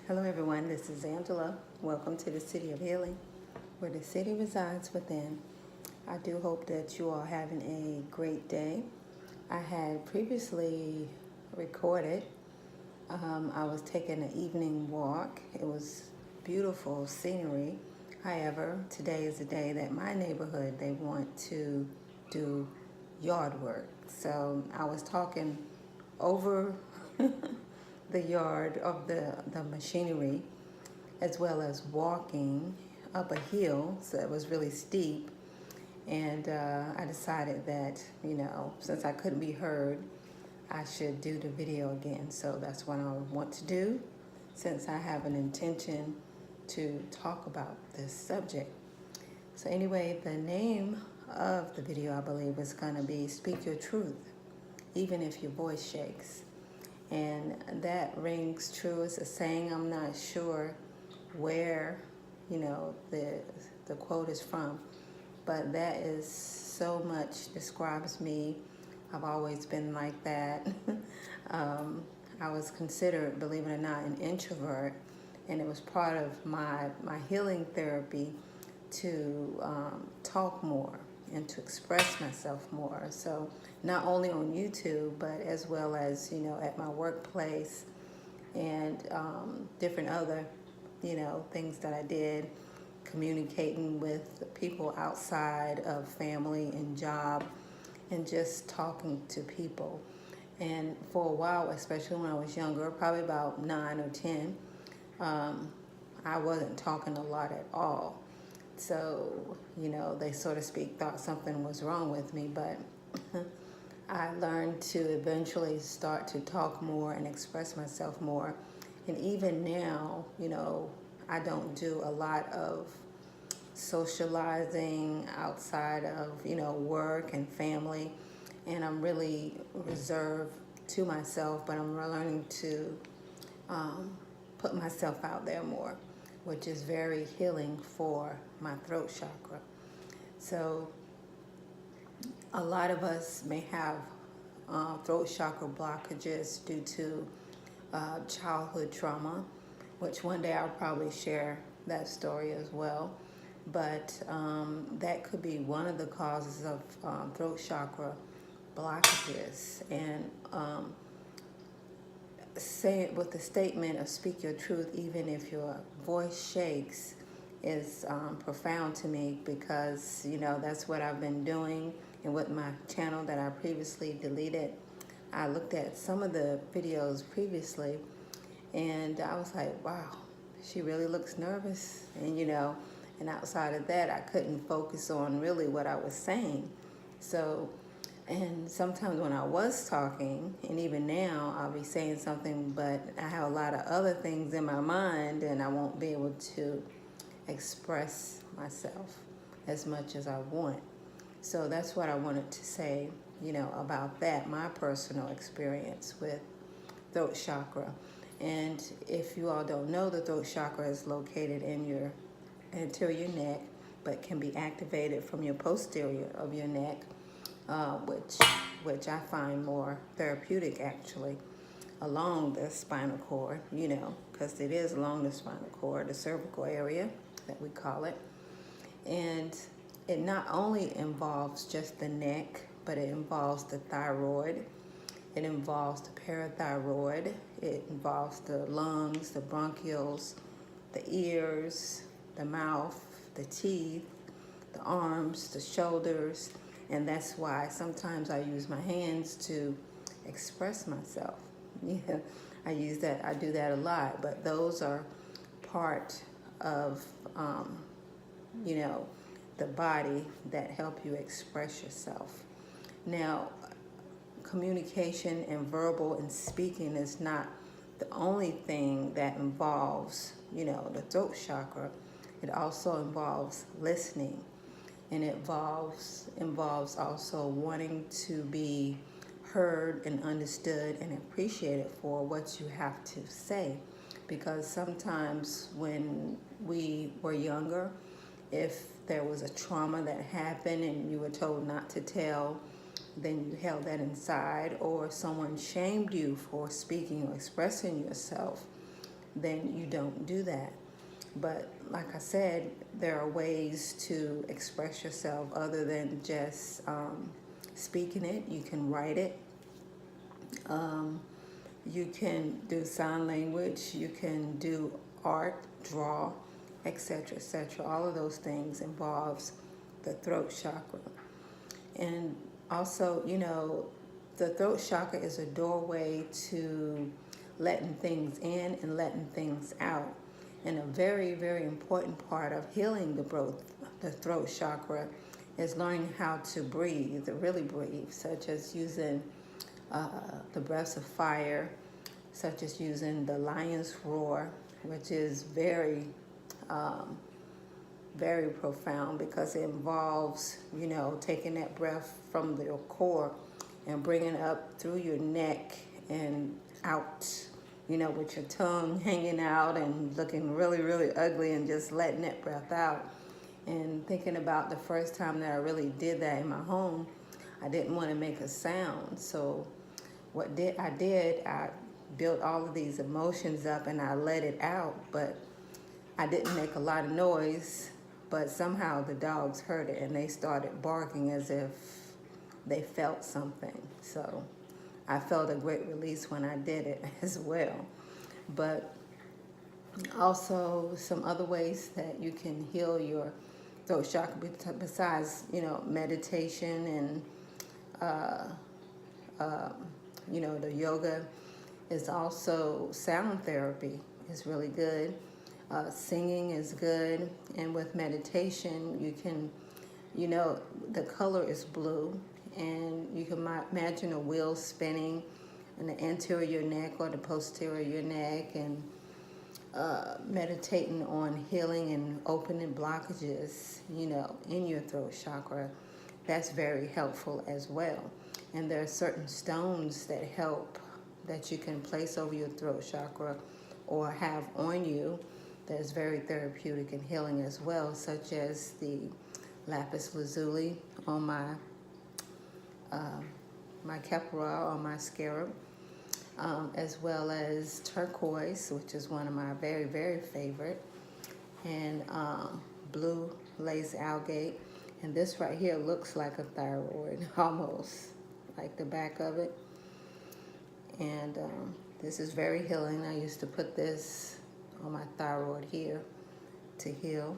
Hello everyone, this is Angela. Welcome to the City of Healing, where the city resides within. I do hope that you are having a great day. I had previously recorded. I was taking an evening walk. It was beautiful scenery. However, today is the day that my neighborhood, they want to do yard work. So I was talking over the yard of the machinery, as well as walking up a hill, so it was really steep. And I decided that, since I couldn't be heard, I should do the video again. So that's what I want to do, since I have an intention to talk about this subject. So anyway, the name of the video, I believe, is going to be Speak Your Truth, even if your voice shakes. And that rings true. It's a saying. I'm not sure where, the quote is from, but that is so much describes me. I've always been like that. I was considered, believe it or not, an introvert, and it was part of my healing therapy to talk more and to express myself more. So not only on YouTube, but as well as, at my workplace and different other, things that I did, communicating with people outside of family and job and just talking to people. And for a while, especially when I was younger, probably about 9 or 10, I wasn't talking a lot at all. So, they, so to speak, thought something was wrong with me, but I learned to eventually start to talk more and express myself more. And even now, I don't do a lot of socializing outside of, work and family. And I'm really reserved to myself, but I'm learning to put myself out there more, which is very healing for my throat chakra. So a lot of us may have throat chakra blockages due to childhood trauma, which one day I'll probably share that story as well. But that could be one of the causes of throat chakra blockages. And say it with the statement of speak your truth, even if your voice shakes, is profound to me, because that's what I've been doing. And with my channel that I previously deleted, I looked at some of the videos previously and I was like, wow, she really looks nervous. And outside of that, I couldn't focus on really what I was saying. So, and sometimes when I was talking, and even now, I'll be saying something, but I have a lot of other things in my mind and I won't be able to express myself as much as I want. So that's what I wanted to say, about that, my personal experience with throat chakra. And if you all don't know, the throat chakra is located in your anterior neck, but can be activated from your posterior of your neck, which I find more therapeutic actually, along the spinal cord, because it is along the spinal cord, the cervical area that we call it. And it not only involves just the neck, but it involves the thyroid, it involves the parathyroid, it involves the lungs, the bronchioles, the ears, the mouth, the teeth, the arms, the shoulders. And that's why sometimes I use my hands to express myself. I do that a lot, but those are part of, the body that help you express yourself. Now, communication and verbal and speaking is not the only thing that involves, the throat chakra. It also involves listening, and it involves also wanting to be heard and understood and appreciated for what you have to say. Because sometimes when we were younger, if there was a trauma that happened and you were told not to tell, then you held that inside, or someone shamed you for speaking or expressing yourself, then you don't do that. But like I said, there are ways to express yourself other than just speaking it. You can write it. Um, you can do sign language. You can do art, draw, etc., etc. All of those things involves the throat chakra. And also, the throat chakra is a doorway to letting things in and letting things out. And a very, very important part of healing the throat chakra is learning how to breathe, to really breathe, such as using the breaths of fire, such as using the lion's roar, which is very, very profound because it involves, taking that breath from your core and bringing it up through your neck and out, with your tongue hanging out and looking really, really ugly and just letting that breath out. And thinking about the first time that I really did that in my home, I didn't want to make a sound. So I built all of these emotions up and I let it out, but I didn't make a lot of noise, but somehow the dogs heard it and they started barking as if they felt something. So I felt a great release when I did it as well. But also some other ways that you can heal your throat chakra besides, meditation and, the yoga is also sound therapy is really good. Singing is good. And with meditation, you can, the color is blue. And you can imagine a wheel spinning in the anterior of your neck or the posterior of your neck, and meditating on healing and opening blockages, in your throat chakra. That's very helpful as well. And there are certain stones that help that you can place over your throat chakra or have on you that's very therapeutic and healing as well, such as the lapis lazuli on my kepra on my scarab, as well as turquoise, which is one of my very, very favorite, and blue lace algae. And this right here looks like a thyroid, almost like the back of it. And this is very healing. I used to put this on my thyroid here to heal.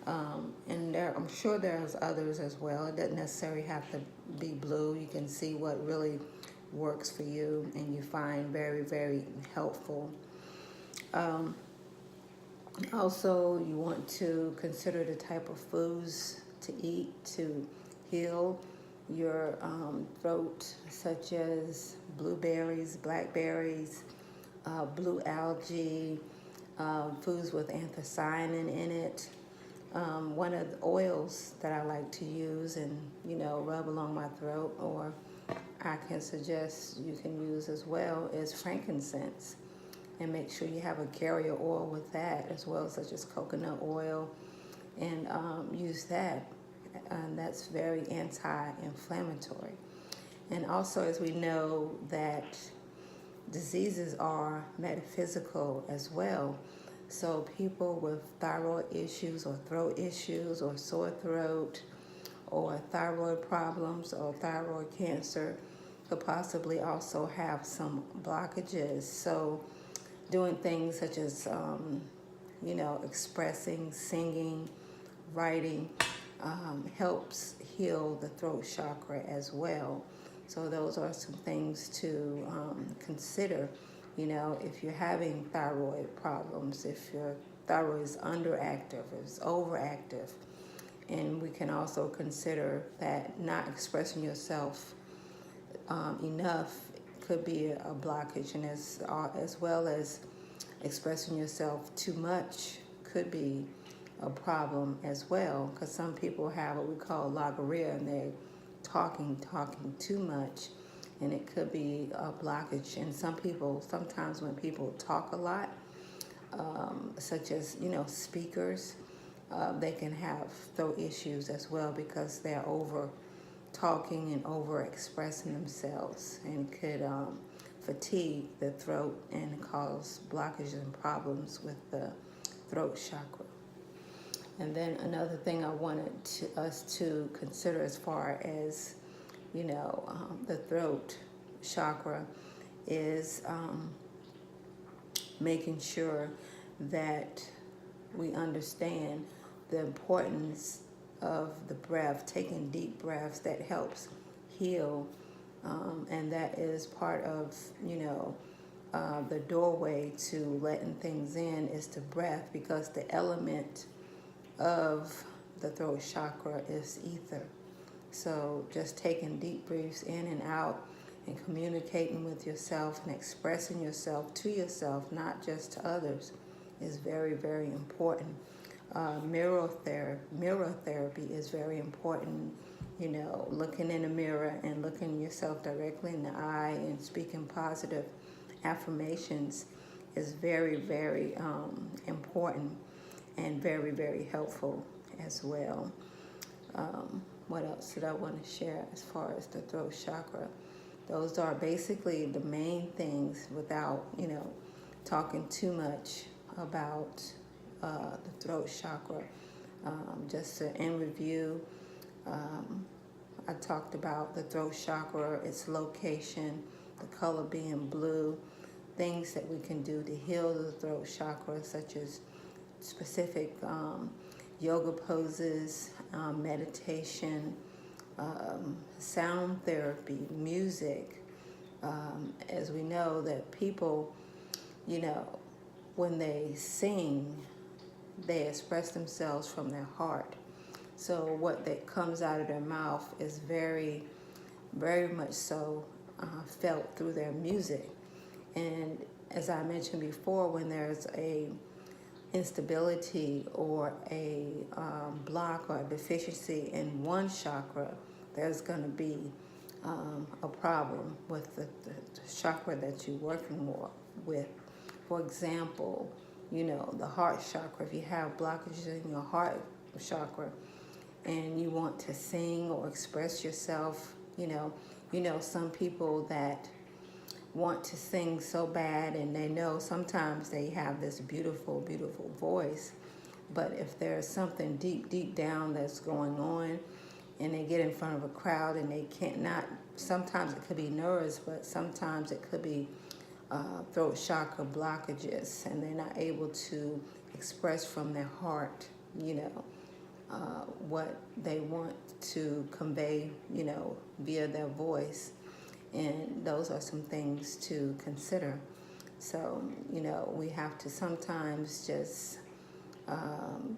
And I'm sure there's others as well. It doesn't necessarily have to be blue. You can see what really works for you and you find very, very helpful. Also, you want to consider the type of foods to eat to heal your throat, such as blueberries, blackberries, blue algae, foods with anthocyanin in it. One of the oils that I like to use and, rub along my throat, or I can suggest you can use as well, is frankincense. And make sure you have a carrier oil with that as well, such as coconut oil, and use that. And that's very anti-inflammatory. And also, as we know, that diseases are metaphysical as well. So people with thyroid issues or throat issues or sore throat or thyroid problems or thyroid cancer could possibly also have some blockages. So doing things such as, expressing, singing, writing helps heal the throat chakra as well. So those are some things to consider. If you're having thyroid problems, if your thyroid is underactive, if it's overactive, and we can also consider that not expressing yourself enough could be a blockage, and as well as expressing yourself too much could be a problem as well, because some people have what we call logorrhea, and they're talking too much, and it could be a blockage. And sometimes when people talk a lot, such as speakers, they can have throat issues as well because they're over talking and over expressing themselves, and could fatigue the throat and cause blockages and problems with the throat chakra. And then another thing I wanted us to consider as far as, the throat chakra is making sure that we understand the importance of the breath, taking deep breaths that helps heal, and that is part of, the doorway to letting things in is the breath, because the element of the throat chakra is ether. So just taking deep breaths in and out and communicating with yourself and expressing yourself to yourself, not just to others, is very, very important. Mirror therapy is very important. Looking in the mirror and looking yourself directly in the eye and speaking positive affirmations is very, very important and very, very helpful as well. What else did I want to share as far as the throat chakra? Those are basically the main things without, talking too much about the throat chakra. Just to in review, I talked about the throat chakra, its location, the color being blue, things that we can do to heal the throat chakra, such as specific yoga poses, meditation, sound therapy, music. As we know that people, when they sing, they express themselves from their heart. So what that comes out of their mouth is very, very much so felt through their music. And as I mentioned before, when there's a instability or a block or a deficiency in one chakra, there's going to be a problem with the chakra that you're working with. For example, the heart chakra. If you have blockages in your heart chakra and you want to sing or express yourself, some people that want to sing so bad, and they know sometimes they have this beautiful, beautiful voice, but if there's something deep, deep down that's going on and they get in front of a crowd and they can't not, sometimes it could be nerves, but sometimes it could be throat chakra blockages, and they're not able to express from their heart, what they want to convey, via their voice. And those are some things to consider. So, we have to sometimes just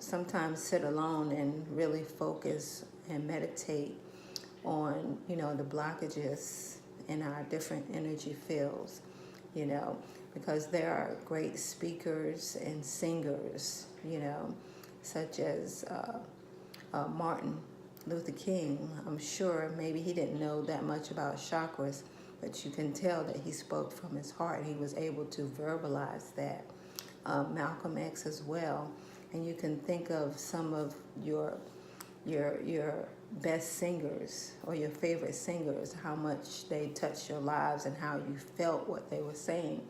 sometimes sit alone and really focus and meditate on, the blockages in our different energy fields, because there are great speakers and singers, such as Martin Luther King. I'm sure maybe he didn't know that much about chakras, but you can tell that he spoke from his heart. He was able to verbalize that. Malcolm X as well. And you can think of some of your best singers or your favorite singers, how much they touched your lives and how you felt what they were saying.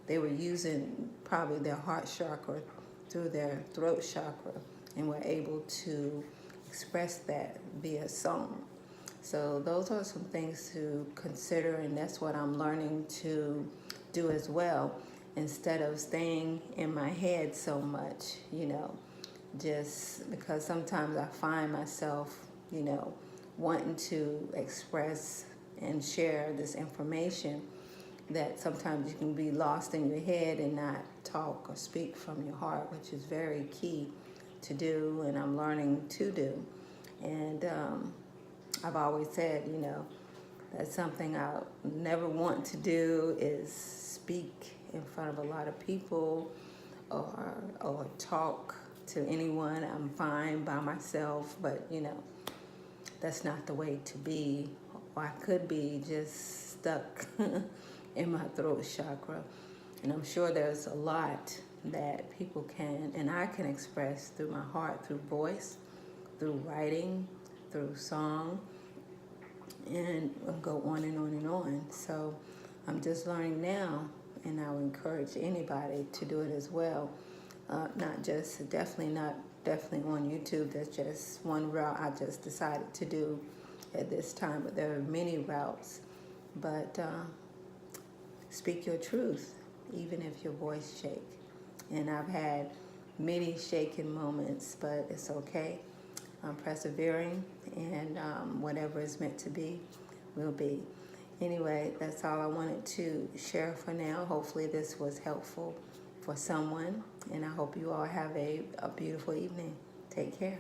They were using probably their heart chakra through their throat chakra and were able to express that via song. So those are some things to consider, and that's what I'm learning to do as well. Instead of staying in my head so much, just because sometimes I find myself, wanting to express and share this information, that sometimes you can be lost in your head and not talk or speak from your heart, which is very key to do, and I'm learning to do. And I've always said, that's something I never want to do, is speak in front of a lot of people or talk to anyone. I'm fine by myself, but that's not the way to be. Or I could be just stuck in my throat chakra. And I'm sure there's a lot that people can and I can express through my heart, through voice, through writing, through song, and go on and on and on. So I'm just learning now, and I would encourage anybody to do it as well. Not just, definitely on YouTube. That's just one route I just decided to do at this time, but there are many routes. But speak your truth, even if your voice shake. And I've had many shaken moments, but it's okay. I'm persevering, and whatever is meant to be will be. Anyway, that's all I wanted to share for now. Hopefully this was helpful for someone, and I hope you all have a beautiful evening. Take care.